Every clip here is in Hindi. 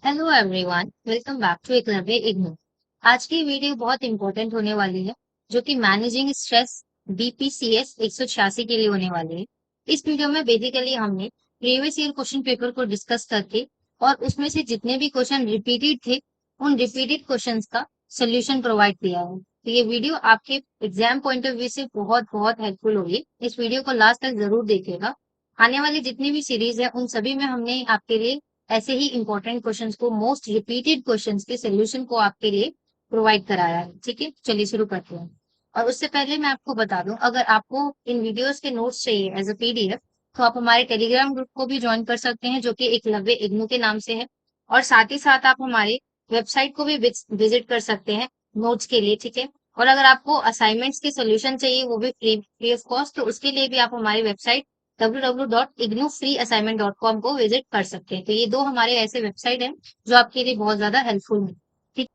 Hello everyone, welcome back to Eklavya IGNOU. आज की वीडियो बहुत इंपॉर्टेंट होने वाली है, जो कि मैनेजिंग स्ट्रेस बीपीसीएस 186 के लिए होने वाली है। इस वीडियो में बेसिकली हमने प्रीवियस ईयर क्वेश्चन पेपर को डिस्कस करके और उसमें से जितने भी क्वेश्चन रिपीटेड थे, उन रिपीटेड क्वेश्चंस का सोल्यूशन प्रोवाइड किया है। तो ये वीडियो आपके एग्जाम पॉइंट ऑफ व्यू से बहुत बहुत हेल्पफुल होगी। इस वीडियो को लास्ट तक जरूर देखिएगा। आने वाली जितनी भी सीरीज है, उन सभी में हमने आपके लिए ऐसे ही इंपॉर्टेंट क्वेश्चंस को, मोस्ट रिपीटेड क्वेश्चंस के सोल्यूशन को आपके लिए प्रोवाइड कराया है। ठीक है, चलिए शुरू करते हैं। और उससे पहले मैं आपको बता दूं, अगर आपको इन वीडियोस के नोट्स चाहिए एज अ पीडीएफ, तो आप हमारे टेलीग्राम ग्रुप को भी ज्वाइन कर सकते हैं, जो कि एकलव्य इग्नू के नाम से है। और साथ ही साथ आप हमारे वेबसाइट को भी विजिट कर सकते हैं नोट्स के लिए। ठीक है। और अगर आपको असाइनमेंट्स के सोल्यूशन चाहिए, वो भी फ्री ऑफ कॉस्ट, तो उसके लिए भी आप हमारी वेबसाइट www.ignufreeassignment.com को विजिट कर सकते हैं। तो ये दो हमारे ऐसे वेबसाइट हैं जो आपके लिए बहुत ज्यादा हेल्पफुल है। ठीक।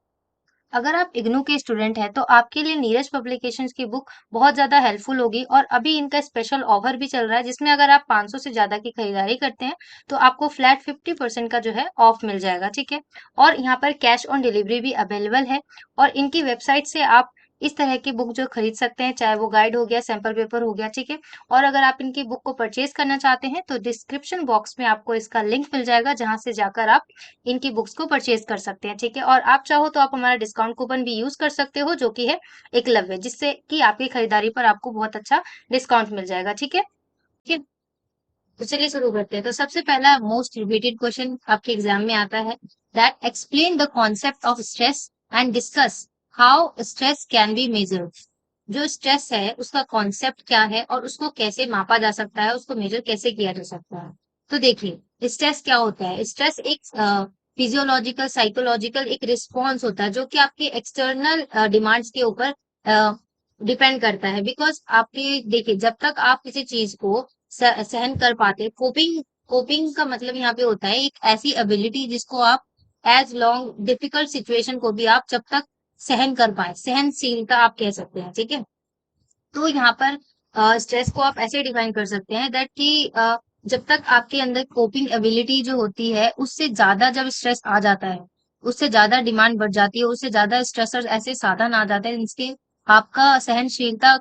अगर आप इग्नू के स्टूडेंट हैं, तो आपके लिए नीरज पब्लिकेशंस की बुक बहुत ज्यादा हेल्पफुल होगी। और अभी इनका स्पेशल ऑफर भी चल रहा है, जिसमें अगर आप 500 से ज्यादा की खरीदारी करते हैं, तो आपको फ्लैट 50% का जो है ऑफ मिल जाएगा। ठीक है। और यहाँ पर कैश ऑन डिलीवरी भी अवेलेबल है। और इनकी वेबसाइट से आप इस तरह की बुक जो खरीद सकते हैं, चाहे वो गाइड हो गया, सैंपल पेपर हो गया। ठीक है। और अगर आप इनकी बुक को परचेज करना चाहते हैं, तो डिस्क्रिप्शन बॉक्स में आपको इसका लिंक मिल जाएगा, जहां से जाकर आप इनकी बुक्स को परचेज कर सकते हैं। ठीक है। और आप चाहो तो आप हमारा डिस्काउंट कूपन भी यूज कर सकते हो, जो कि है एकलव्य, जिससे कि आपकी खरीदारी पर आपको बहुत अच्छा डिस्काउंट मिल जाएगा। ठीक है। ठीक है। तो चलिए शुरू करते हैं। तो सबसे पहला मोस्ट रिपीटेड क्वेश्चन आपके एग्जाम में आता है, that explain the concept of stress and discuss how stress can be measured. जो स्ट्रेस है उसका कॉन्सेप्ट क्या है और उसको कैसे मापा जा सकता है, उसको मेजर कैसे किया जा सकता है। तो देखिए, स्ट्रेस क्या होता है। स्ट्रेस एक फिजियोलॉजिकल साइकोलॉजिकल एक रिस्पॉन्स होता है, जो कि आपके एक्सटर्नल डिमांड्स के ऊपर डिपेंड करता है। बिकॉज आपके देखिए, जब तक आप किसी चीज को सहन कर पाते, कोपिंग कोपिंग का मतलब यहाँ पे होता है एक ऐसी एबिलिटी जिसको आप एज लॉन्ग डिफिकल्ट सिचुएशन को भी आप जब तक सहन कर पाए, सहनशीलता आप कह सकते हैं। ठीक है। तो यहाँ पर स्ट्रेस को आप ऐसे डिफाइन कर सकते हैं दैट कि जब तक आपके अंदर कोपिंग एबिलिटी जो होती है, उससे ज्यादा जब स्ट्रेस आ जाता है, उससे ज्यादा डिमांड बढ़ जाती है, उससे ज्यादा स्ट्रेसर ऐसे साधन आ जाते हैं जिसके आपका सहनशीलता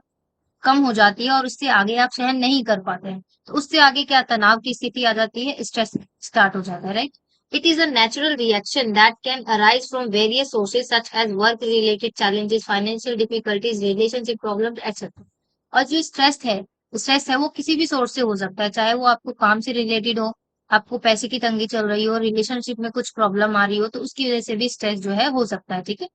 कम हो जाती है, और उससे आगे आप सहन नहीं कर पाते हैं। तो उससे आगे क्या, तनाव की स्थिति आ जाती है, स्ट्रेस स्टार्ट हो जाता है, right. It is a natural reaction that can arise from various sources such as work related challenges, financial difficulties, relationship problems etcetera. और जो स्ट्रेस है वो किसी भी सोर्स से हो सकता है, चाहे वो आपको काम से रिलेटेड हो, आपको पैसे की तंगी चल रही हो, रिलेशनशिप में कुछ प्रॉब्लम आ रही हो, तो उसकी वजह से भी स्ट्रेस जो है हो सकता है। ठीक है।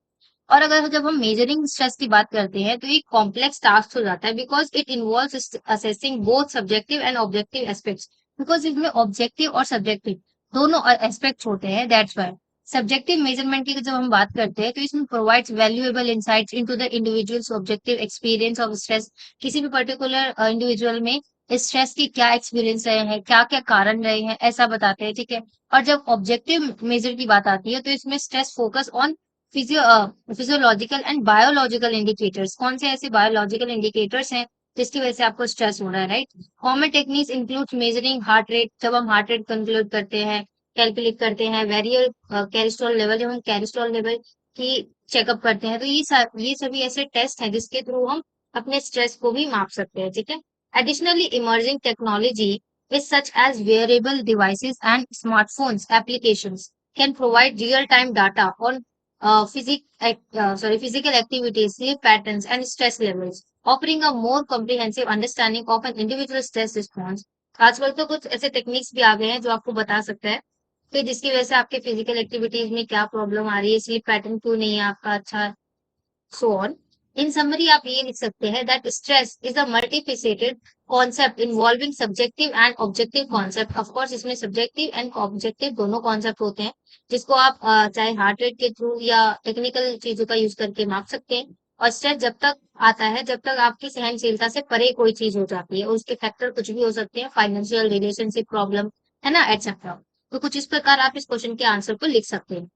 और अगर जब हम मेजरिंग स्ट्रेस की बात करते हैं, तो एक कॉम्प्लेक्स टास्क हो जाता है, because it involves assessing both subjective and objective aspects. Because इसमें ऑब्जेक्टिव और सब्जेक्टिव दोनों एस्पेक्ट्स होते हैं, दैट्स वाई सब्जेक्टिव मेजरमेंट की जब हम बात करते हैं, तो इसमें provides valuable insights into the individuals objective experience of stress. किसी भी पर्टिकुलर इंडिविजुअल में स्ट्रेस की क्या एक्सपीरियंस रहे हैं, क्या क्या कारण रहे हैं, ऐसा बताते हैं। ठीक है। और जब ऑब्जेक्टिव मेजर की बात आती है, तो इसमें stress focus on physiological and biological indicators. कौन से ऐसे बायोलॉजिकल इंडिकेटर्स हैं जिसकी वजह से आपको स्ट्रेस हो रहा है, right. Common techniques include measuring heart rate, जब हम हार्ट रेट कंक्लूड करते हैं, कैलकुलेट करते हैं, वेरियल कैल्स्ट्रॉल लेवल, जब हम कैल्स्ट्रॉल लेवल की चेकअप करते हैं, तो ये सभी ऐसे टेस्ट हैं जिसके थ्रू हम अपने स्ट्रेस को भी माप सकते हैं। ठीक है। Additionally emerging technology is such as wearable devices and smartphones applications can provide real-time data on physical activities, sleep patterns, and stress levels, offering a more comprehensive understanding of an individual stress response. आजकल तो कुछ ऐसे टेक्निक्स भी आ गए हैं जो आपको बता सकता है कि जिसकी वजह से आपके फिजिकल एक्टिविटीज में क्या प्रॉब्लम आ रही है, स्लीप पैटर्न क्यों नहीं है आपका अच्छा, सो ऑन। इन समरी आप ये लिख सकते हैं that stress is a multifaceted concept involving subjective and objective concept. Of course इसमें सब्जेक्टिव एंड ऑब्जेक्टिव दोनों कॉन्सेप्ट होते हैं, जिसको आप चाहे हार्ट रेट के थ्रू या टेक्निकल चीजों का यूज करके माप सकते हैं। और स्ट्रेस जब तक आता है, जब तक आपकी सहनशीलता से परे कोई चीज हो जाती है, और उसके फैक्टर कुछ भी हो सकते हैं, फाइनेंशियल, रिलेशनशिप प्रॉब्लम, है ना, एटसेट्रा। तो कुछ इस प्रकार आप इस क्वेश्चन के आंसर को लिख सकते हैं।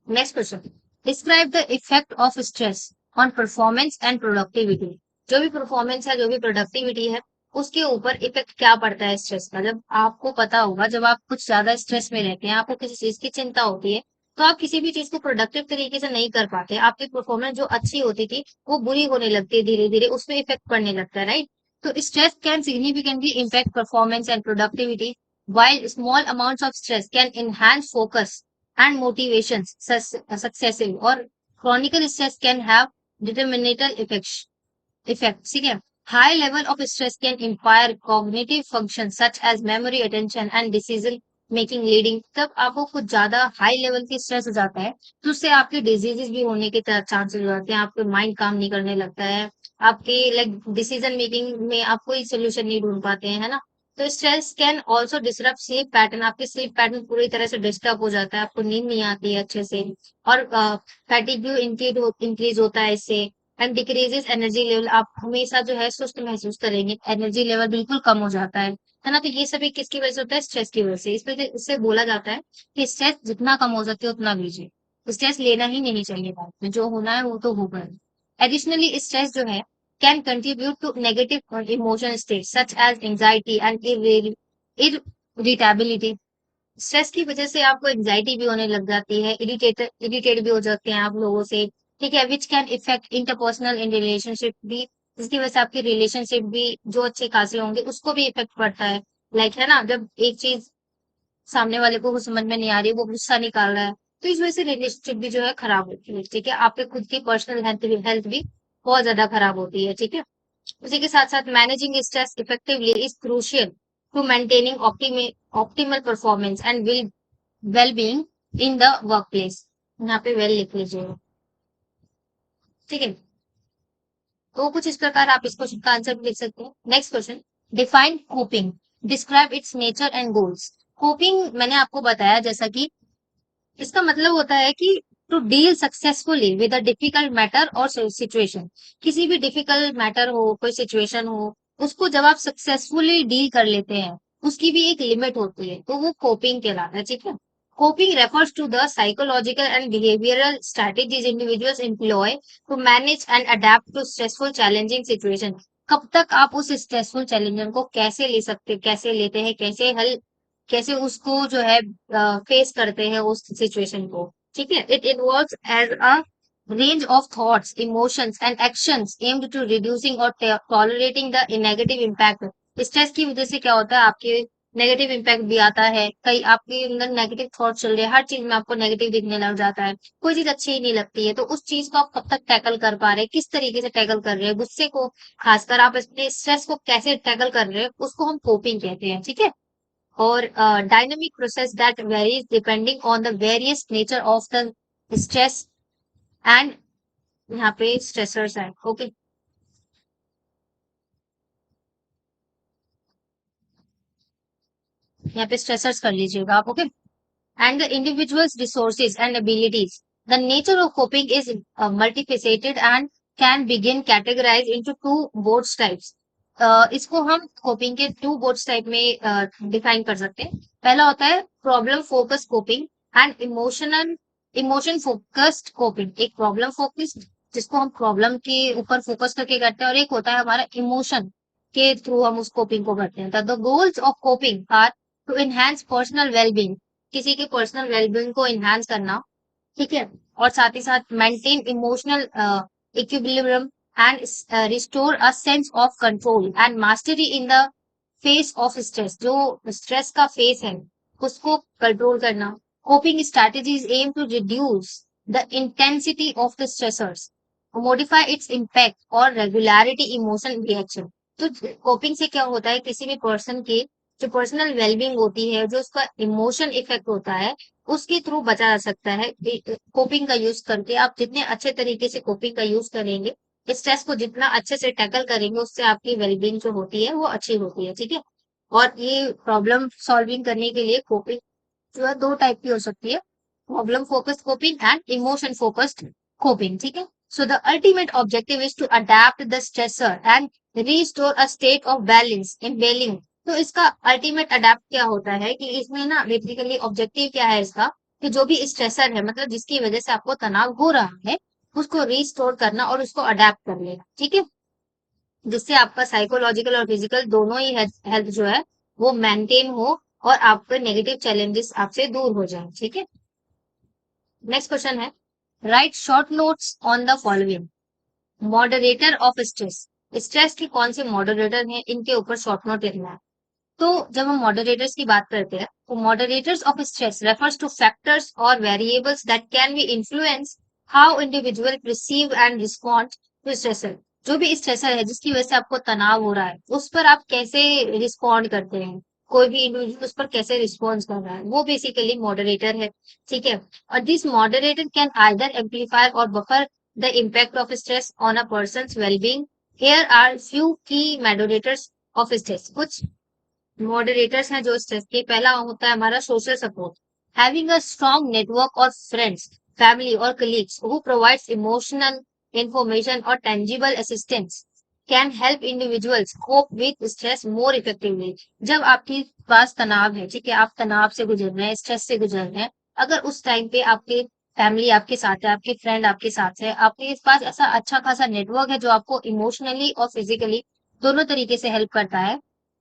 Next question, describe the effect of stress on performance and productivity. जो भी परफॉर्मेंस है, जो भी प्रोडक्टिविटी है, उसके ऊपर इफेक्ट क्या पड़ता है स्ट्रेस का। जब आपको पता होगा, जब आप कुछ ज्यादा स्ट्रेस में रहते हैं, आपको किसी चीज की चिंता होती है, तो आप किसी भी चीज को प्रोडक्टिव तरीके से नहीं कर पाते, आपकी परफॉर्मेंस जो अच्छी होती थी वो बुरी होने लगती है, धीरे धीरे उसमें इफेक्ट पड़ने लगता है, राइट। तो stress can significantly impact performance and productivity, while small amounts of stress can enhance focus and motivation. Successive or chronic stress can have detrimental effects, ठीक है। High level of stress can impair cognitive function such as memory, attention and decision making, leading. तब आपको कुछ ज्यादा हाई लेवल की स्ट्रेस हो जाता है, तो उससे आपके डिजीजेस भी होने के चांसेस हो जाते हैं, आपके माइंड काम नहीं करने लगता है, आपके लाइक डिसीजन मेकिंग में आप कोई सोल्यूशन नहीं ढूंढ पाते हैं, है ना। तो stress can also disturb sleep pattern, आपके स्लीप पैटर्न पूरी तरह से डिस्टर्ब हो जाता है, आपको नींद नहीं आती है अच्छे से, और फैटिग इंक्रीज होता है इससे, एंड डिक्रीजेस एनर्जी लेवल, आप हमेशा जो है सुस्त महसूस करेंगे, एनर्जी लेवल बिल्कुल कम हो जाता है ना। तो ये सभी किसकी वजह से होता है? स्ट्रेस की वजह से। इस वजह इससे बोला जाता है कि स्ट्रेस जितना कम हो सके उतना लीजिए, स्ट्रेस लेना ही नहीं चाहिए लाइफ में, जो होना है वो तो होगा। एडिशनली स्ट्रेस जो है can contribute to negative emotion state such as anxiety and irritability. Stress की वजह से आपको एंजाइटी भी होने लग जाती है, इरिटेट भी हो जाते हैं आप लोगों से, ठीक है, which can effect interpersonal in relationship भी, जिसकी वजह से आपके रिलेशनशिप भी जो अच्छे खासे होंगे उसको भी इफेक्ट पड़ता है। लाइक है ना, जब एक चीज सामने वाले को कुछ समझ में नहीं आ रही, वो गुस्सा निकाल रहा है, तो इस वजह से रिलेशनशिप भी जो है खराब होती है, ठीक है, आपके खुद की पर्सनल हेल्थ भी बहुत ज्यादा खराब होती है, ठीक है। उसी के साथ साथ managing stress effectively is crucial to maintaining optimal performance and well being in the work place. यहाँ पे वेल लिख लीजिएगा, ठीक है। तो कुछ इस प्रकार आप इस क्वेश्चन का आंसर भी लिख सकते हैं। Next question, define coping, describe it's nature and goals. Coping मैंने आपको बताया, जैसा कि इसका मतलब होता है कि to deal successfully with a difficult matter और सिचुएशन। किसी भी डिफिकल्ट मैटर हो, कोई सिचुएशन हो, उसको जब आप सक्सेसफुली डील कर लेते हैं, उसकी भी एक लिमिट होती है, तो वो कोपिंग कहलाता है, ठीक है। Coping refers to the psychological and behavioural strategies individuals employ to manage and adapt to stressful challenging situation. कब तक आप उस स्ट्रेसफुल चैलेंजर को कैसे ले सकते, कैसे लेते हैं, कैसे उसको जो है फेस करते हैं उस सिचुएशन को, ठीक है। It involves as a range of thoughts, emotions and actions aimed to reducing और tolerating the negative impact. Stress की वजह से क्या होता है, आपके नेगेटिव इम्पैक्ट भी आता है, कई आपके अंदर नेगेटिव थॉट चल रहे हैं, हर चीज में आपको नेगेटिव दिखने लग जाता है, कोई चीज अच्छी ही नहीं लगती है, तो उस चीज को आप कब तक टैकल कर पा रहे हैं, किस तरीके से टैकल कर रहे हैं, गुस्से को खासकर आप अपने स्ट्रेस को कैसे टैकल कर रहे हैं, उसको हम कोपिंग कहते हैं, ठीक है। or dynamic process that varies depending on the various nature of the stress and यहाँ पे stressors है, ओके। यहाँ पे stressors कर लीजिएगा आप, okay. And the individual's resources and abilities. The nature of coping is multifaceted and can begin categorized into two boards types. इसको हम coping के two boards type में define कर सकते हैं। पहला होता है problem focused coping and emotion focused coping। एक problem focused जिसको हम problem के ऊपर फोकस करके करते हैं, और एक होता है हमारा इमोशन के थ्रू हम उस coping को करते हैं। The goals of coping are to enhance personal well-being, किसी के पर्सनल वेलबींग को एनहांस करना, ठीक है, और साथ ही साथ maintain emotional equilibrium and restore a sense of control and mastery in the face of stress. जो स्ट्रेस का फेस है उसको कंट्रोल करना। Coping strategies aim to reduce the intensity of the stressors, modify its impact और रेगुलरिटी इमोशन रिएक्शन। तो कोपिंग से क्या होता है, किसी भी पर्सन के जो पर्सनल वेलबींग होती है, जो उसका इमोशन इफेक्ट होता है, उसके थ्रू बचा जा सकता है। कोपिंग का यूज करके आप जितने अच्छे तरीके से कोपिंग का यूज करेंगे, स्ट्रेस को जितना अच्छे से टैकल करेंगे, उससे आपकी वेलबींग जो होती है वो अच्छी होती है, ठीक है। और ये प्रॉब्लम सॉल्विंग करने के लिए कोपिंग जो है दो टाइप की हो सकती है, problem focused coping and emotion focused coping, ठीक है। So the ultimate objective is to adapt the stressor and restore a state of balance in wellbeing. तो इसका अल्टीमेट अडेप्ट क्या होता है कि इसमें ना बेसिकली ऑब्जेक्टिव क्या है इसका, कि जो भी स्ट्रेसर है, मतलब जिसकी वजह से आपको तनाव हो रहा है, उसको रिस्टोर करना और उसको अडेप्ट कर लेना, ठीक है। जिससे आपका साइकोलॉजिकल और फिजिकल दोनों ही हेल्थ जो है वो मेंटेन हो और आपके नेगेटिव चैलेंजेस आपसे दूर हो जाए। ठीक है, नेक्स्ट क्वेश्चन है, right short notes on the following. Moderator of stress, stress के कौन से मॉडरेटर हैं इनके ऊपर शॉर्ट नोट लिखना है। तो जब हम मॉडरेटर्स की बात करते हैं तो moderators of stress refers to factors और variables that can be influence how individual receive and respond to stressor. जो भी स्ट्रेसर है जिसकी वजह से आपको तनाव हो रहा है उस पर आप कैसे रिस्पॉन्ड करते हैं, कोई भी इंडिविजुअल उस पर कैसे रिस्पॉन्स कर रहा है, वो बेसिकली मॉडरेटर है। ठीक है, और this moderator can either amplify और buffer the impact of stress on a person's wellbeing. Here are few key moderators of stress. कुछ मॉडरेटर्स हैं जो स्ट्रेस के, पहला होता है हमारा social support, having a strong network और फ्रेंड्स, फैमिली और colleagues who provides emotional information और tangible assistance can help individuals cope with stress more effectively. जब आपके पास तनाव है, ठीक है, आप तनाव से गुजर रहे हैं, स्ट्रेस से गुजर रहे हैं, अगर उस टाइम पे आपके फैमिली आपके साथ है, आपके फ्रेंड आपके साथ है, आपके पास ऐसा अच्छा खासा नेटवर्क है जो आपको इमोशनली और फिजिकली दोनों तरीके से हेल्प करता है,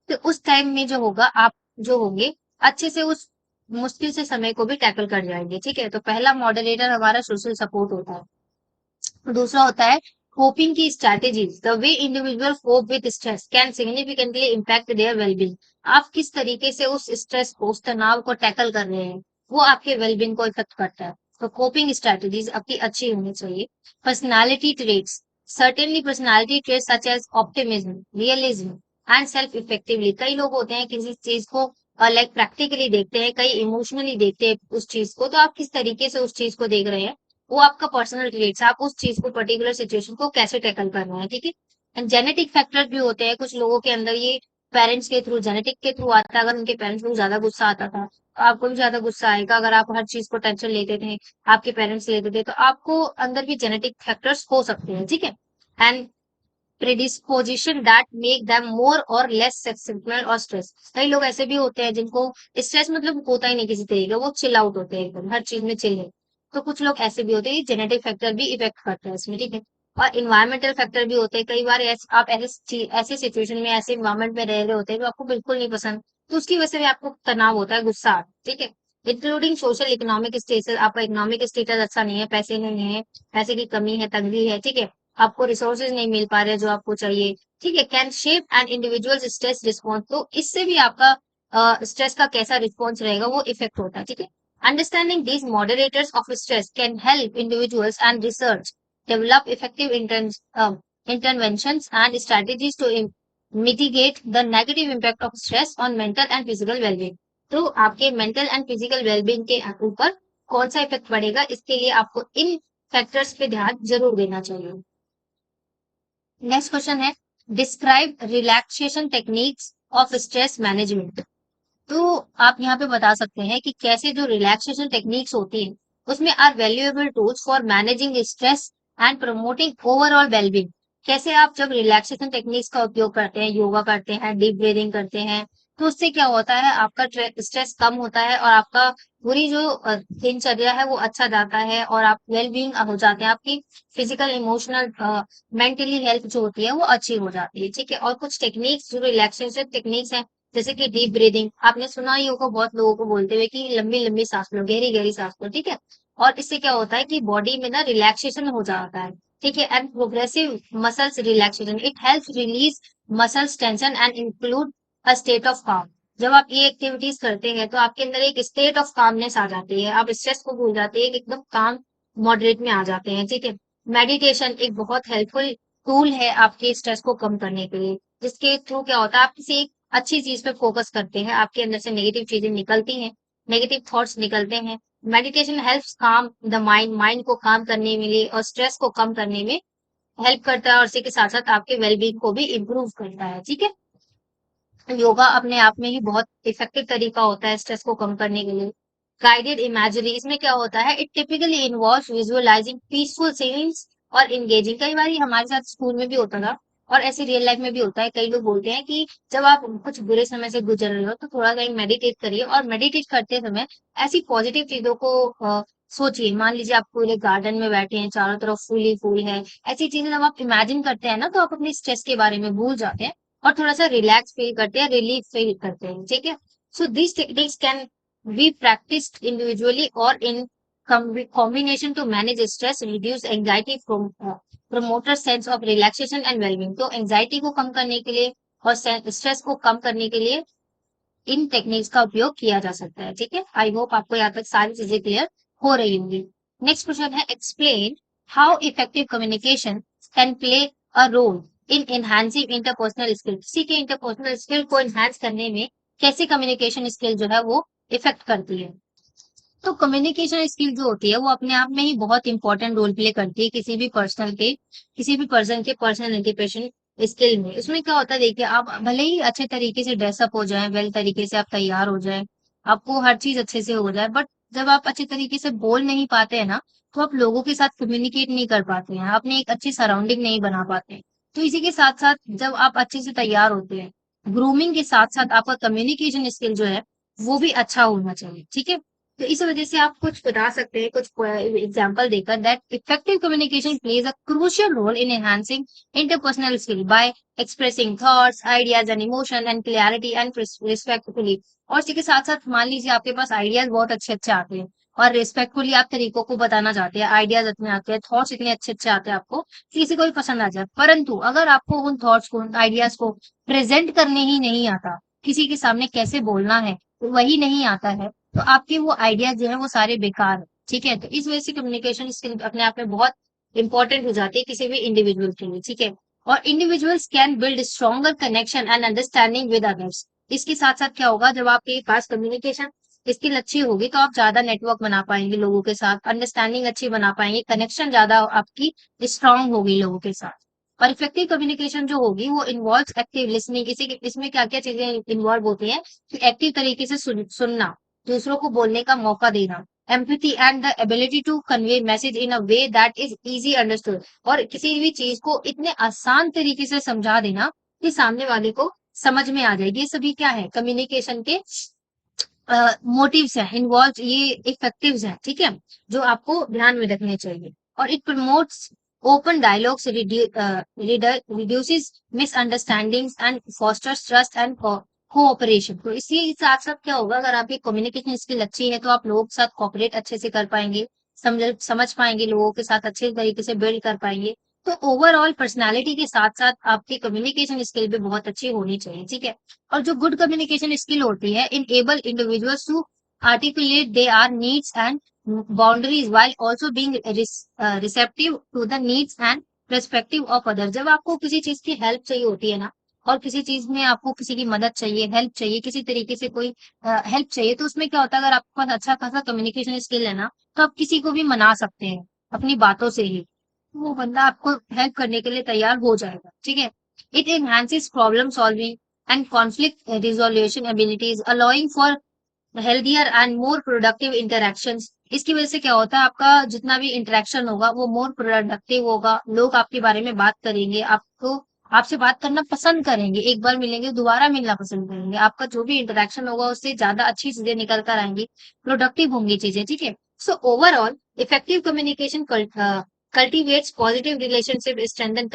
तो उस टाइम में जो होगा आप जो होंगे अच्छे से उस मुश्किल से समय को भी टैकल कर जाएंगे। ठीक है, तो पहला मॉडरेटर हमारा सोशल सपोर्ट होता है। दूसरा होता है कोपिंग की strategies, the way individual cope with stress can significantly impact their wellbeing. आप किस तरीके से उस स्ट्रेस को, उस तनाव को टैकल कर रहे हैं, वो आपके वेलबींग को इफेक्ट करता है। तो कोपिंग स्ट्रैटेजीज आपकी अच्छी होनी चाहिए। Personality traits, certainly personality traits such as optimism, realism and self effectively. कई लोग होते हैं किसी चीज को लाइक प्रैक्टिकली देखते हैं, कई इमोशनली देखते हैं उस चीज को, तो आप किस तरीके से उस चीज को देख रहे हैं वो आपका पर्सनल ट्रेट्स, आप उस चीज को पर्टिकुलर सिचुएशन को कैसे टैकल कर रहे हैं। ठीक है, एंड जेनेटिक फैक्टर्स भी होते हैं कुछ लोगों के अंदर, ये पेरेंट्स के थ्रू, जेनेटिक के थ्रू आता है। अगर उनके पेरेंट्स को ज्यादा गुस्सा आता था तो आपको भी ज्यादा गुस्सा आएगा। अगर आप हर चीज को टेंशन लेते थे, आपके पेरेंट्स लेते थे, तो आपको अंदर भी जेनेटिक फैक्टर्स हो सकते हैं। ठीक है, and predisposition that make them more और लेस सक्सेसफुल और स्ट्रेस। कई लोग ऐसे भी होते हैं जिनको स्ट्रेस मतलब होता ही नहीं किसी तरीके का, वो चिल आउट होते हैं एकदम, हर चीज में चिल है। तो कुछ लोग ऐसे भी होते हैं, जेनेटिक फैक्टर भी इफेक्ट करता है इसमें। ठीक है, और इन्वायरमेंटल फैक्टर भी होते हैं। कई बार आप ऐसे सिचुएशन में, ऐसे इन्वायरमेंट में रह रहे होते हैं जो आपको बिल्कुल नहीं पसंद, तो उसकी वजह से भी आपको तनाव होता है, गुस्सा आता है। ठीक है, इंक्लूडिंग सोशल इकोनॉमिक स्टेटस, आपका इकोनॉमिक स्टेटस अच्छा नहीं है, पैसे नहीं है, पैसे की कमी है, तंगी है, ठीक है, आपको रिसोर्सेज नहीं मिल पा रहे जो आपको चाहिए। ठीक है, can shape an individual stress response. तो इससे भी आपका स्ट्रेस का कैसा रिस्पॉन्स रहेगा वो इफेक्ट होता है। ठीक है, understanding these moderators of stress can help individuals and research develop effective interventions and strategies to mitigate the negative impact of stress on mental and physical well-being। तो आपके मेंटल एंड फिजिकल वेलबींग के ऊपर कौन सा इफेक्ट पड़ेगा, इसके लिए आपको इन फैक्टर्स पे ध्यान जरूर देना चाहिए। नेक्स्ट क्वेश्चन है, describe relaxation techniques of stress management. तो आप यहाँ पे बता सकते हैं कि कैसे जो रिलैक्सेशन टेक्निक्स होती हैं उसमें are valuable tools for managing stress and promoting overall wellbeing. कैसे आप जब रिलैक्सेशन टेक्निक्स का उपयोग करते हैं, योगा करते हैं, डीप ब्रीदिंग करते हैं, तो उससे क्या होता है, आपका स्ट्रेस कम होता है और आपका पूरी जो दिनचर्या है वो अच्छा जाता है और आप वेलबींग हो जाते हैं, आपकी फिजिकल इमोशनल मेंटली हेल्थ जो होती है वो अच्छी हो जाती है। ठीक है, और कुछ टेक्निक्स जो रिलैक्सेशन टेक्निक्स हैं जैसे कि डीप ब्रीदिंग, आपने सुना ही होगा बहुत लोगों को बोलते हुए कि लंबी लंबी सांस लो, गहरी गहरी सांस लो। ठीक है, और इससे क्या होता है कि बॉडी में ना रिलैक्सेशन हो जाता है। ठीक है, and progressive muscles relaxation, it helps release muscles tension and include a state of काम। जब आप ये एक्टिविटीज करते हैं तो आपके अंदर एक स्टेट ऑफ कामनेस आ जाती है, आप स्ट्रेस को भूल जाते हैं, एकदम काम मॉडरेट में आ जाते हैं। ठीक है, मेडिटेशन एक बहुत हेल्पफुल टूल है आपके स्ट्रेस को कम करने के लिए, जिसके थ्रू क्या होता है, आप किसी एक अच्छी चीज पे फोकस करते हैं, आपके अंदर से नेगेटिव चीजें निकलती हैं, नेगेटिव थॉट्स निकलते हैं। मेडिटेशन हेल्प्स काम द माइंड, माइंड को काम करने में लिए और स्ट्रेस को कम करने में हेल्प करता है और इसी के साथ साथ आपके वेलबींग को भी इम्प्रूव करता है। ठीक है, योगा अपने आप में ही बहुत इफेक्टिव तरीका होता है स्ट्रेस को कम करने के लिए। गाइडेड इमेजिनरी, इसमें क्या होता है, it typically involves visualising peaceful scenes और इंगेजिंग। कई बार हमारे साथ स्कूल में भी होता था और ऐसे रियल लाइफ में भी होता है। कई लोग बोलते हैं कि जब आप कुछ बुरे समय से गुजर रहे हो तो थोड़ा टाइम मेडिटेट करिए, और मेडिटेट करते समय ऐसी पॉजिटिव चीजों को सोचिए। मान लीजिए आप पूरे गार्डन में बैठे हैं, चारों तरफ फूल ही फूल है। ऐसी चीजें जब आप इमेजिन करते हैं ना, तो आप अपने स्ट्रेस के बारे में भूल जाते हैं और थोड़ा सा रिलैक्स फील करते हैं, रिलीफ फील करते हैं। ठीक है। So this techniques can be practised individually और इन combination to manage stress, reduce anxiety from promoter sense of relaxation and well-being। तो एंजाइटी को कम करने के लिए और स्ट्रेस को कम करने के लिए इन टेक्निक्स का उपयोग किया जा सकता है। ठीक है। आई होप आपको यहाँ तक सारी चीजें क्लियर हो रही होंगी। नेक्स्ट क्वेश्चन है, explain how effective communication can play a role in enhancing interpersonal skill. किसी के इंटरपर्सनल स्किल को एनहांस करने में कैसे कम्युनिकेशन स्किल जो है वो इफेक्ट करती है। तो कम्युनिकेशन स्किल जो होती है वो अपने आप में ही बहुत इंपॉर्टेंट रोल प्ले करती है किसी भी पर्सन के पर्सनल इंटीग्रेशन स्किल में। उसमें क्या होता है, देखिए आप भले ही अच्छे तरीके से ड्रेसअप हो जाए, वेल तरीके से आप तैयार हो जाए, आपको हर चीज अच्छे से हो जाए, बट जब आप अच्छे तरीके से बोल नहीं पाते हैं ना, तो आप लोगों के साथ कम्युनिकेट नहीं कर पाते हैं, अपनी एक अच्छी सराउंडिंग नहीं बना पाते हैं। तो इसी के साथ साथ जब आप अच्छे से तैयार होते हैं, ग्रूमिंग के साथ साथ आपका कम्युनिकेशन स्किल जो है वो भी अच्छा होना चाहिए। ठीक है। तो इस वजह से आप कुछ बता सकते हैं, कुछ एग्जांपल देकर, that effective communication plays a crucial role in enhancing interpersonal skill by expressing thoughts, ideas and emotion and clarity and respectfully. और इसी के साथ साथ मान लीजिए आपके पास आइडियाज बहुत अच्छे अच्छे आते हैं और रिस्पेक्टफुली आप तरीकों को बताना चाहते हैं, आइडियाज इतने आते हैं, थॉट्स इतने अच्छे अच्छे आते हैं आपको कि किसी को भी पसंद आ जाए, परंतु अगर आपको उन थॉट्स को, उन आइडियाज को प्रेजेंट करने ही नहीं आता, किसी के सामने कैसे बोलना है वही नहीं आता है, तो आपके वो आइडियाज जो है वो सारे बेकार है। ठीक है। तो इस वजह से कम्युनिकेशन स्किल अपने आप में बहुत इंपॉर्टेंट हो जाती है किसी भी इंडिविजुअल के लिए। ठीक है। और individuals can build stronger connection and understanding with others. इसके साथ साथ क्या होगा, जब आपके पास कम्युनिकेशन स्किल अच्छी होगी तो आप ज्यादा नेटवर्क बना पाएंगे लोगों के साथ, अंडरस्टैंडिंग अच्छी बना पाएंगे, कनेक्शन ज्यादा आपकी स्ट्रांग होगी लोगों के साथ। और इफेक्टिव कम्युनिकेशन जो होगी वो इन्वॉल्व एक्टिव लिसनिंग। इसमें क्या क्या चीजें इन्वॉल्व होती हैं, कि एक्टिव तरीके से सुनना, दूसरों को बोलने का मौका देना, empathy and the ability to convey message in a way that is easy understood. और किसी भी चीज को इतने आसान तरीके से समझा देना कि सामने वाले को समझ में आ जाएगी। ये सभी क्या है, कम्युनिकेशन के मोटिव्स हैं, इन्वॉल्व, ये इफेक्टिव्स हैं। ठीक है। जो आपको ध्यान में रखने चाहिए। और it promotes open dialogues, reduces misunderstandings and fosters trust and cooperation. तो इसी साथ साथ क्या होगा, अगर आपकी कम्युनिकेशन स्किल अच्छी है तो आप लोगों के साथ कोऑपरेट अच्छे से कर पाएंगे, समझ पाएंगे, लोगों के साथ अच्छे तरीके से बिल्ड कर पाएंगे। तो ओवरऑल पर्सनालिटी के साथ साथ आपकी कम्युनिकेशन स्किल भी बहुत अच्छी होनी चाहिए। ठीक है। और जो गुड कम्युनिकेशन स्किल होती है, enable individuals to articulate their needs and boundaries while also being receptive to the needs and perspective of other. जब आपको किसी चीज की हेल्प चाहिए होती है ना, और किसी चीज में आपको किसी की मदद चाहिए, हेल्प चाहिए, किसी तरीके से कोई हेल्प चाहिए, तो उसमें क्या होता है, अगर आपके पास अच्छा खासा कम्युनिकेशन स्किल है ना, तो आप किसी को भी मना सकते हैं अपनी बातों से ही, वो बंदा आपको हेल्प करने के लिए तैयार हो जाएगा। ठीक है। It enhances problem solving and conflict resolution abilities, allowing for healthier and more productive interactions. इसकी वजह से क्या होता है, आपका जितना भी इंटरेक्शन होगा वो मोर प्रोडक्टिव होगा, लोग आपके बारे में बात करेंगे, आपको आपसे बात करना पसंद करेंगे, एक बार मिलेंगे दोबारा मिलना पसंद करेंगे, आपका जो भी इंटरेक्शन होगा उससे ज्यादा अच्छी चीजें निकल कर आएंगी, प्रोडक्टिव होंगी चीजें। ठीक है। So overall effective communication cultivates positive relationship, strengthen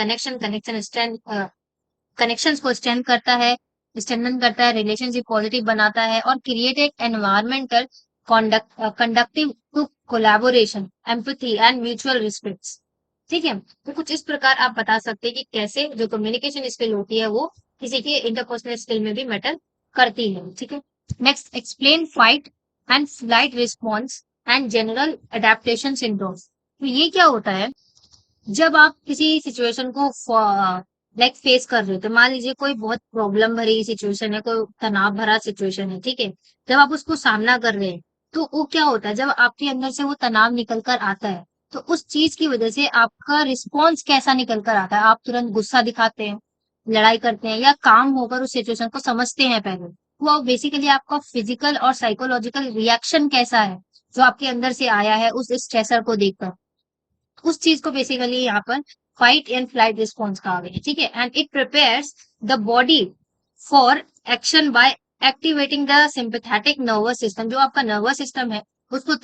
connections को स्ट्रेंथन करता है, रिलेशनशिप पॉजिटिव बनाता है, और क्रिएट एक environmental conductive to collaboration, empathy and mutual respect. ठीक है। तो कुछ इस प्रकार आप बता सकते हैं कि कैसे जो कम्युनिकेशन स्किल होती है वो किसी के इंटरपर्सनल स्किल में भी मैटर करती है। ठीक है। Next, explain fight and flight response and general adaptation syndrome. तो ये क्या होता है, जब आप किसी सिचुएशन को लाइक फेस कर रहे हो, तो मान लीजिए कोई बहुत प्रॉब्लम भरी सिचुएशन है, कोई तनाव भरा सिचुएशन है। ठीक है। जब आप उसको सामना कर रहे हैं, तो वो क्या होता है, जब आपके अंदर से वो तनाव निकल कर आता है, तो उस चीज की वजह से आपका रिस्पॉन्स कैसा निकल कर आता है, आप तुरंत गुस्सा दिखाते हैं, लड़ाई करते हैं, या काम होकर उस सिचुएशन को समझते हैं पहले, वो बेसिकली आपका फिजिकल और साइकोलॉजिकल रिएक्शन कैसा है जो आपके अंदर से आया है उस स्ट्रेसर को देखकर, उस चीज को बेसिकली यहाँ पर फाइट एंड फ्लाइट रिस्पॉन्स कहा गया है, ठीक है। And it prepares the body for action by activating the sympathetic nervous system, जो आपका नर्वस सिस्टम है उसको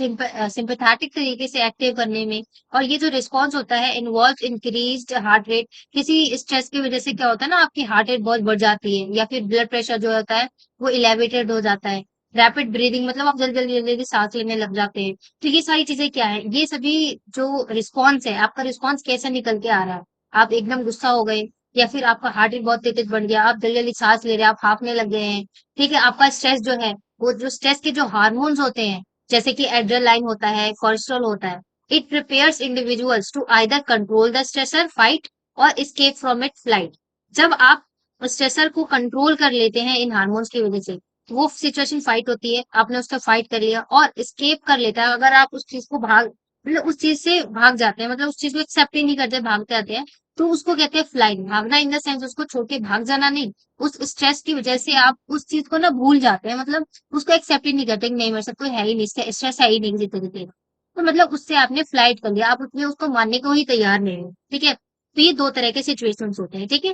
सिंपैथेटिक तरीके से एक्टिव करने में। और ये जो रिस्पॉन्स होता है इन्वॉल्व इंक्रीज्ड हार्ट रेट। किसी स्ट्रेस की वजह से क्या होता है ना, आपकी हार्ट रेट बहुत बढ़ जाती है, या फिर ब्लड प्रेशर जो होता है वो इलेवेटेड हो जाता है। रैपिड ब्रीदिंग, मतलब आप जल्दी जल्दी जल्दी जल्दी सांस लेने लग जाते हैं। तो ये सारी चीजें क्या है, ये सभी जो रिस्पॉन्स है, आपका रिस्पॉन्स कैसे निकल के आ रहा है। आप एकदम गुस्सा हो गए, या फिर आपका हार्ट रेट बहुत तेज तेज बढ़ गया, आप जल्दी जल्दी सांस ले रहे हैं, आप हांफने लग गए हैं, ठीक है। आपका स्ट्रेस जो है, वो जो स्ट्रेस के जो हार्मोन्स होते हैं, जैसे कि एड्रेनालाइन होता है, कोर्टिसोल होता है, it prepares individuals to either control the stressor, fight और एस्केप फ्रॉम इट, फ्लाइट। जब आप स्ट्रेसर को कंट्रोल कर लेते हैं इन हार्मोन्स की वजह से, तो वो सिचुएशन फाइट होती है, आपने उसका फाइट कर लिया, और एस्केप कर लेता है। अगर आप उस चीज को मतलब उस चीज से भाग जाते हैं, मतलब उस चीज को एक्सेप्ट ही नहीं करते, भागते आते हैं, तो उसको कहते हैं फ्लाइट। भागना इन द सेंस उसको छोड़ के भाग जाना नहीं, उस स्ट्रेस की वजह से आप उस चीज को ना भूल जाते हैं, मतलब उसको एक्सेप्ट ही नहीं करते कि नहीं, मेरे साथ कोई है ही नहीं, स्ट्रेस है ही नहीं किसी तरीके का। तो मतलब उससे आपने फ्लाइट कर लिया, आप उसमें उसको मानने को ही तैयार नहीं हो, ठीक है। तो ये दो तरह के सिचुएशंस होते हैं, ठीक है।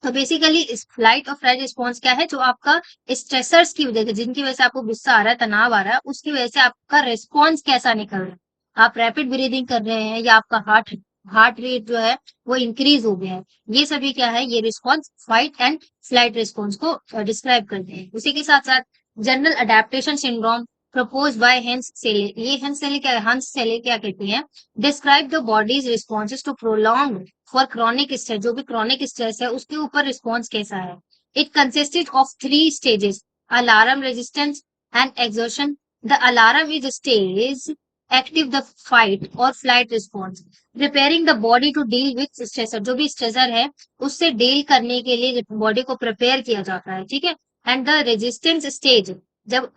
तो बेसिकली इस फ्लाइट और फ्लाइट रिस्पॉन्स क्या है, जो आपका स्ट्रेसर्स की वजह से, जिनकी वजह से आपको गुस्सा आ रहा है, तनाव आ रहा है, उसकी वजह से आपका रिस्पॉन्स कैसा निकल रहा है। आप रैपिड ब्रीदिंग कर रहे हैं, या आपका हार्ट हार्ट रेट जो है वो इंक्रीज हो गया है। ये सभी क्या है, ये response fight and flight response को डिस्क्राइब करते हैं। उसी के साथ साथ general adaptation syndrome propose by Hans Selye, ये हंस सेले क्या कहती हैं, describe the body's responses to prolong for chronic stress, जो भी क्रॉनिक स्ट्रेस है उसके ऊपर रिस्पॉन्स कैसा है। It consisted of 3 stages, alarm, resistance and exertion. The alarm is stage active the fight और flight response, preparing the body to deal with stressor, जो भी स्ट्रेसर है उससे डील करने के लिए बॉडी को प्रिपेयर किया जाता है, ठीक है। एंड द रेजिस्टेंस स्टेज, जब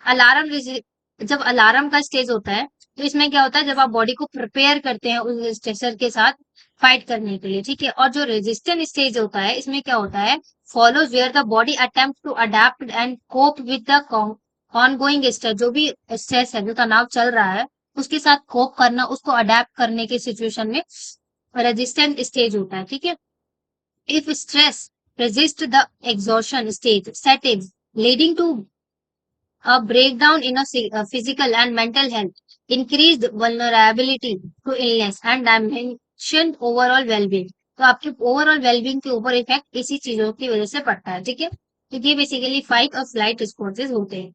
जब अलार्म का स्टेज होता है, तो इसमें क्या होता है, जब आप बॉडी को प्रिपेयर करते हैं उस स्ट्रेसर के साथ फाइट करने के लिए, ठीक है। और जो रेजिस्टेंट स्टेज होता है, इसमें क्या होता है, follows where the body attempt to adapt and cope with the ongoing stress, जो भी स्ट्रेस है, जो तनाव चल रहा है, उसके साथ कोप करना, उसको अडेप्ट करने के सिचुएशन में रेजिस्टेंट स्टेज होता है, ठीक है। If stress resist the exhaustion stage settings leading to a breakdown in a physical and mental health, increased vulnerability to illness and diminished overall well-being। तो आपके ओवरऑल वेलबींग के ऊपर इफेक्ट इसी चीजों की वजह से पड़ता है, ठीक है। तो ये बेसिकली फाइट और फ्लाइट रिस्पॉन्सेज होते हैं।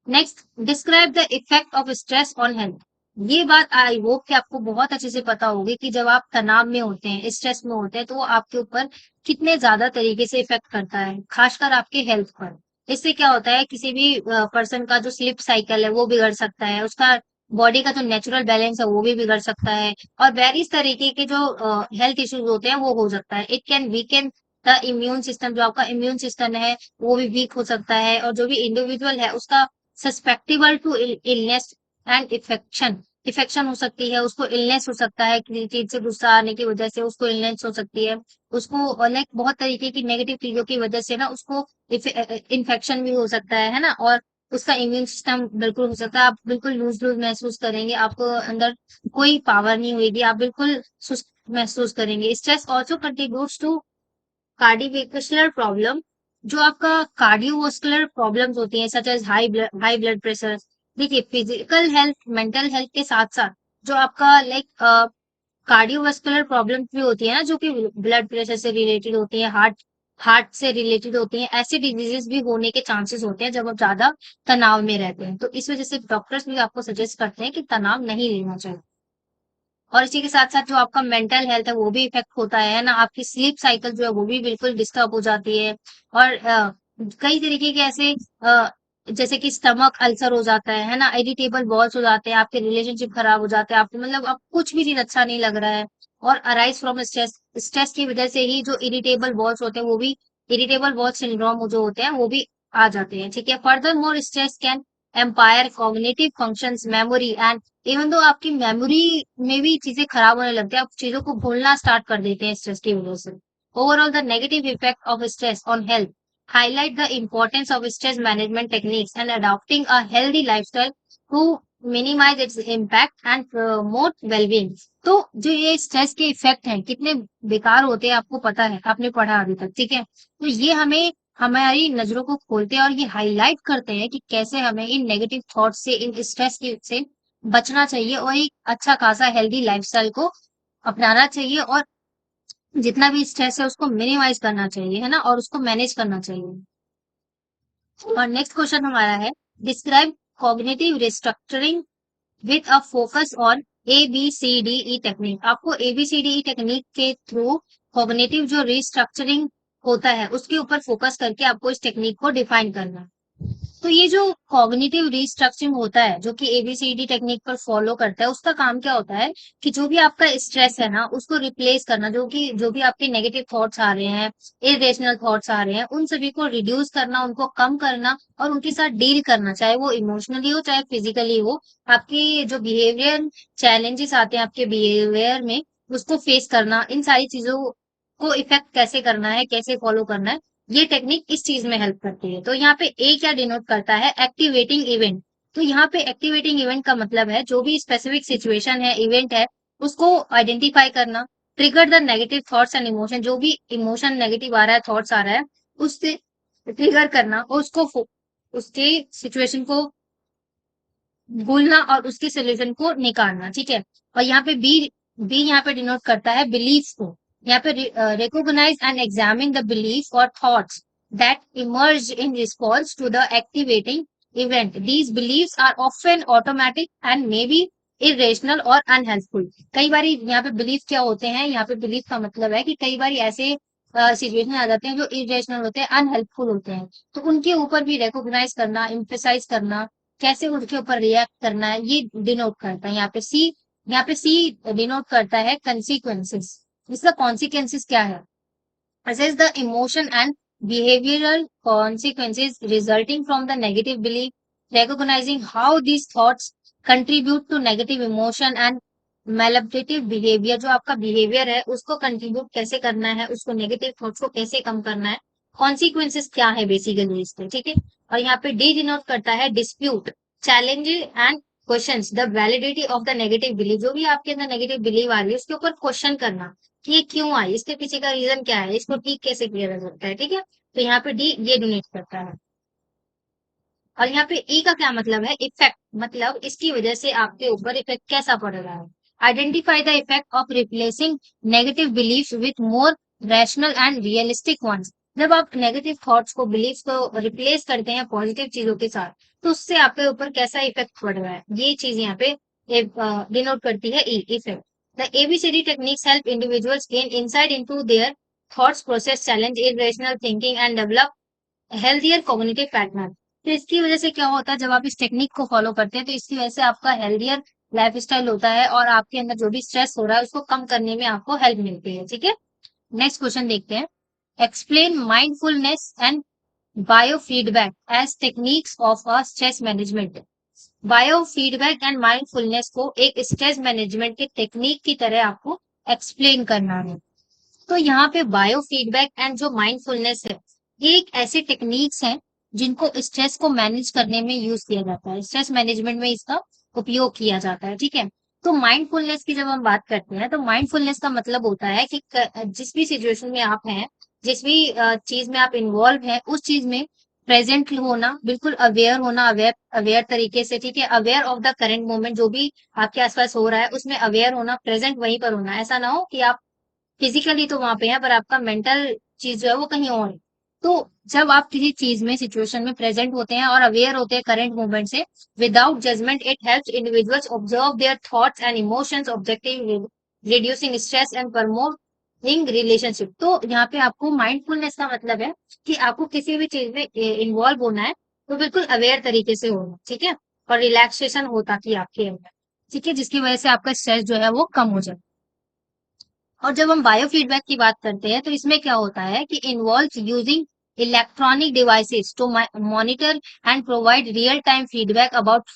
Next, describe the effect of stress on health. ये बात आई होप कि आपको बहुत अच्छे से पता होगी कि जब आप तनाव में होते हैं, स्ट्रेस में होते हैं, तो वो आपके ऊपर कितने ज्यादा तरीके से इफेक्ट करता है, खासकर आपके हेल्थ पर। इससे क्या होता है, किसी भी पर्सन का जो स्लीप साइकिल है वो बिगड़ सकता है, उसका बॉडी का जो नेचुरल बैलेंस है वो भी बिगड़ सकता है, और वेरियस तरीके के जो हेल्थ इश्यूज होते हैं वो हो सकता है। It can weakened the immune system, जो आपका इम्यून सिस्टम है वो भी वीक हो सकता है, और जो भी इंडिविजुअल है उसका सस्पेक्टेबल टू इलनेस एंड इफेक्शन, इफेक्शन हो सकती है, उसको इलनेस हो सकता है, किसी चीज से गुस्सा आने की वजह से उसको इलनेस हो सकती है, उसको लाइक बहुत तरीके की नेगेटिव चीजों की वजह से ना उसको इन्फेक्शन भी हो सकता है ना। और उसका इम्यून सिस्टम बिल्कुल हो सकता है, आप बिल्कुल लूज लूज महसूस करेंगे, आपको अंदर कोई पावर नहीं होगी, आप बिल्कुल सुस्त महसूस करेंगे। Stress also contributes to cardiovascular problem, जो आपका कार्डियोवास्कुलर प्रॉब्लम्स होती हैं, such as high blood pressure. देखिए, फिजिकल हेल्थ, मेंटल हेल्थ के साथ साथ जो आपका लाइक कार्डियोवास्कुलर प्रॉब्लम्स भी होती है ना, जो कि ब्लड प्रेशर से रिलेटेड होती है, हार्ट हार्ट से रिलेटेड होती हैं, ऐसे डिजीजेस भी होने के चांसेस होते हैं जब आप ज्यादा तनाव में रहते हैं। तो इस वजह से डॉक्टर्स भी आपको सजेस्ट करते हैं कि तनाव नहीं लेना चाहिए। और इसी के साथ साथ जो आपका मेंटल हेल्थ है वो भी इफेक्ट होता है ना, आपकी स्लीप साइकिल जो है वो भी बिल्कुल डिस्टर्ब हो जाती है। और कई तरीके के ऐसे जैसे कि स्टमक अल्सर हो जाता है ना, इरिटेबल बॉल्स हो जाते हैं, आपके रिलेशनशिप खराब हो जाते हैं, आपको मतलब आप कुछ भी चीज अच्छा नहीं लग रहा है। और अराइज फ्रॉम स्ट्रेस, स्ट्रेस की वजह से ही जो इरिटेबल बॉल्स होते हैं वो भी, इरिटेबल बॉल सिंड्रोम जो होते हैं वो भी आ जाते हैं, ठीक है। Furthermore stress can impair cognitive functions, memory and even though आपकी मेमोरी में भी चीजें खराब होने लगती है, आप चीजों को भूलना स्टार्ट कर देते हैं स्ट्रेस की वजह से। Overall the negative effect of stress on health highlight the importance of stress management techniques and adopting a healthy lifestyle to minimise its impact and promote wellbeing. तो जो ये स्ट्रेस के इफेक्ट हैं कितने बेकार होते हैं आपको पता है, आपने पढ़ा अभी तक, ठीक है। तो ये हमें हमारी नजरों को खोलते हैं और ये हाईलाइट करते हैं कि कैसे हमें इन नेगेटिव थॉट्स से, इन स्ट्रेस के से बचना चाहिए और एक अच्छा खासा हेल्दी लाइफस्टाइल को अपनाना चाहिए और जितना भी स्ट्रेस है उसको मिनिमाइज करना चाहिए, है ना, और उसको मैनेज करना चाहिए। और नेक्स्ट क्वेश्चन हमारा है, describe cognitive restructuring with a focus on ABCDE technique. आपको ABCDE टेक्निक के थ्रू कॉग्निटिव जो रिस्ट्रक्चरिंग होता है उसके ऊपर फोकस करके आपको इस टेक्निक को डिफाइन करना है। तो ये जो कॉग्निटिव रिस्ट्रक्चरिंग होता है जो कि ABCD टेक्निक पर फॉलो करता है, उसका काम क्या होता है कि जो भी आपका स्ट्रेस है ना उसको रिप्लेस करना, जो भी आपके नेगेटिव थॉट्स आ रहे हैं, इरेशनल थॉट्स आ रहे हैं, उन सभी को रिड्यूस करना, उनको कम करना और उनके साथ डील करना, चाहे वो इमोशनली हो चाहे फिजिकली हो। आपके जो बिहेवियर चैलेंजेस आते हैं आपके बिहेवियर में, उसको फेस करना, इन सारी चीजों को इफेक्ट कैसे करना है, कैसे फॉलो करना है, ये टेक्निक इस चीज में हेल्प करती है। तो यहाँ पे ए क्या डिनोट करता है, एक्टिवेटिंग इवेंट। तो यहाँ पे एक्टिवेटिंग इवेंट का मतलब है जो भी स्पेसिफिक सिचुएशन है, इवेंट है, उसको आइडेंटिफाई करना, trigger the negative thoughts and emotion, जो भी इमोशन नेगेटिव आ रहा है, थॉट्स आ रहा है, उससे ट्रिगर करना और उसके सिचुएशन को भूलना और उसके सोल्यूशन को निकालना, ठीक है। और यहाँ पे बी बी यहाँ पे डिनोट करता है बिलीफ को। यहाँ पे recognize and examine the belief और thoughts that emerge in response to the activating event. These believes are often automatic and may be irrational और अनहेल्पफुल। कई बार यहाँ पे बिलीफ क्या होते हैं, यहाँ पे बिलीफ का मतलब है कि कई बार ऐसे सिचुएशन आ जाते हैं जो इरेशनल होते हैं, अनहेल्पफुल होते हैं, तो उनके ऊपर भी रिकॉग्नाइज करना, इम्फेसाइज करना, कैसे उनके ऊपर रिएक्ट करना है, ये डिनोट करता है। यहाँ पे सी डिनोट करता है कंसिक्वेंसेस। इसका कॉन्सिक्वेंसेस क्या है, assess the emotion and behavioral consequences resulting from the negative belief, recognizing how these thoughts contribute to negative emotion and maladaptive behavior। जो आपका बिहेवियर है उसको कंट्रीब्यूट कैसे करना है, उसको नेगेटिव थॉट्स को कैसे कम करना है, कॉन्सिक्वेंसेस क्या है बेसिकली इसके, ठीक है। और यहाँ पे डी डिनोट करता है dispute, challenge and questions the validity of the negative believe. जो भी आपके अंदर नेगेटिव बिलीव आ रही है उसके ऊपर क्वेश्चन करना कि ये क्यों आई, इसके पीछे का रीजन क्या है, इसको ठीक कैसे किया जा सकता है, ठीक है। तो यहाँ पे डी ये डोनेट करता है। और यहाँ पे ई का क्या मतलब है, इफेक्ट, मतलब इसकी वजह से आपके ऊपर इफेक्ट कैसा पड़ रहा है। Identify the effect of replacing negative belief with more rational and realistic ones. जब आप नेगेटिव थॉट्स को, बिलीफ को रिप्लेस करते हैं पॉजिटिव चीजों के साथ, तो उससे आपके ऊपर कैसा इफेक्ट पड़ रहा है, ये चीज यहाँ पे डिनोट करती है E, effect. The ABCD techniques help individuals gain insight into their thoughts, process challenge irrational thinking and develop healthier cognitive pattern. तो इसकी वजह से क्या होता है, जब आप इस टेक्निक को फॉलो करते हैं तो इसकी वजह से आपका हेल्थियर लाइफ स्टाइल होता है और आपके अंदर जो भी स्ट्रेस हो रहा है उसको कम करने में आपको हेल्प मिलती है, ठीक है। नेक्स्ट क्वेश्चन देखते हैं, explain mindfulness and biofeedback as techniques of a stress management. Biofeedback and mindfulness को एक स्ट्रेस मैनेजमेंट की टेक्निक की तरह आपको एक्सप्लेन करना है। तो यहाँ पे बायो फीडबैक एंड जो माइंडफुलनेस है, ये एक ऐसे टेक्निक्स हैं जिनको स्ट्रेस को मैनेज करने में यूज किया जाता है, स्ट्रेस मैनेजमेंट में इसका उपयोग किया जाता है, ठीक है। तो माइंडफुलनेस की जब हम बात करते हैं तो माइंडफुलनेस का मतलब होता है कि जिस भी सिचुएशन में आप हैं, जिस भी चीज में आप इन्वॉल्व हैं, उस चीज में प्रेजेंट होना, बिल्कुल अवेयर होना, अवेयर अवेयर तरीके से, ठीक है, aware of the current moment, जो भी आपके आसपास हो रहा है उसमें अवेयर होना, प्रेजेंट वहीं पर होना। ऐसा ना हो कि आप फिजिकली तो वहां पे है पर आपका मेंटल चीज जो है वो कहीं और है। तो जब आप किसी चीज में, सिचुएशन में प्रेजेंट होते हैं और अवेयर होते हैं करंट मूवमेंट से without judgement, it helps individuals observe their thoughts and emotions, objective reducing stress and promoting relationship. तो यहाँ पे आपको माइंडफुलनेस का मतलब है कि आपको किसी भी चीज में इन्वॉल्व होना है तो बिल्कुल अवेयर तरीके से होना, ठीक है, और रिलैक्सेशन हो ताकि आपके अंदर, ठीक है, जिसकी वजह से आपका स्ट्रेस जो है वो कम हो जाए। और जब हम बायो फीडबैक की बात करते हैं तो इसमें क्या होता है कि involve using electronic devices to monitor and provide real time feedback about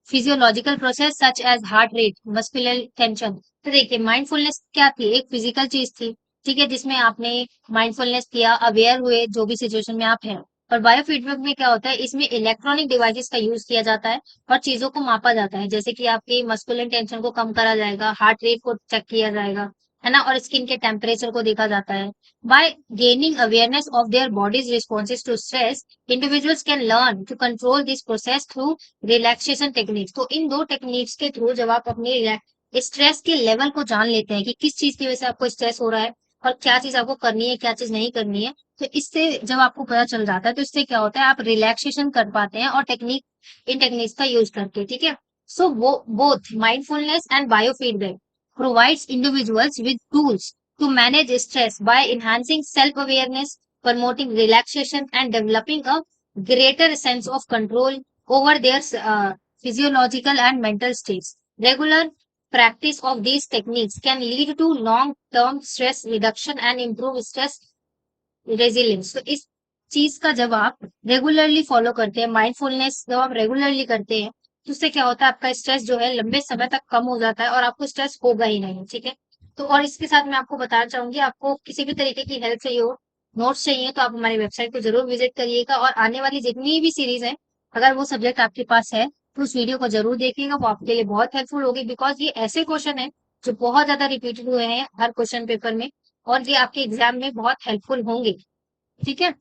physiological process such as heart rate, muscular tension. तो देखिए माइंडफुलनेस क्या थी, एक फिजिकल चीज थी, ठीक है, जिसमें आपने माइंडफुलनेस किया, अवेयर हुए जो भी सिचुएशन में आप हैं, और बायो फीडबैक में क्या होता है, इसमें इलेक्ट्रॉनिक डिवाइसेस का यूज किया जाता है और चीजों को मापा जाता है, जैसे कि आपकी मस्कुलिन टेंशन को कम करा जाएगा, हार्ट रेट को चेक किया जाएगा, है ना, और स्किन के टेम्परेचर को देखा जाता है। By gaining awareness of their bodies responses to stress, individuals can learn to control this process through relaxation techniques. तो इन दो टेक्निक्स के थ्रू जब आप अपने स्ट्रेस के लेवल को जान लेते हैं कि किस चीज की वजह से आपको स्ट्रेस हो रहा है और क्या चीज आपको करनी है, क्या चीज नहीं करनी है, तो इससे जब आपको पता चल जाता है तो इससे क्या होता है, आप रिलैक्सेशन कर पाते हैं और इन टेक्निक्स का यूज करके, ठीक है। सो वो both mindfulness and biofeedback provides individuals with tools to manage stress by enhancing self awareness, promoting relaxation and developing a greater sense of control over their physiological and mental states. Regular practice of these techniques can lead to long-term stress reduction and improve stress resilience. तो इस चीज का जब आप रेगुलरली फॉलो करते हैं, माइंडफुलनेस जब आप रेगुलरली करते हैं, तो उससे क्या होता है, आपका स्ट्रेस जो है लंबे समय तक कम हो जाता है और आपको स्ट्रेस होगा ही नहीं, ठीक है। तो और इसके साथ मैं आपको बताना चाहूंगी, आपको किसी भी तरीके की हेल्प चाहिए हो, नोट्स चाहिए, तो आप हमारी वेबसाइट को जरूर विजिट करिएगा और आने वाली जितनी भी सीरीज है, अगर वो सब्जेक्ट आपके पास है तो उस वीडियो को जरूर देखिएगा, वो आपके लिए बहुत हेल्पफुल होगी, बिकॉज ये ऐसे क्वेश्चन है जो बहुत ज्यादा रिपीटेड हुए हैं हर क्वेश्चन पेपर में, और ये आपके एग्जाम में बहुत हेल्पफुल होंगे, ठीक है।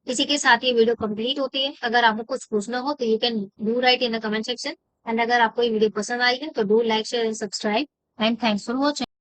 इसी के साथ ये वीडियो कंप्लीट होती है। अगर आपको कुछ पूछना हो तो you can do right in the comment section. And अगर आपको ये वीडियो पसंद आई है तो do like share and subscribe and thanks for watching.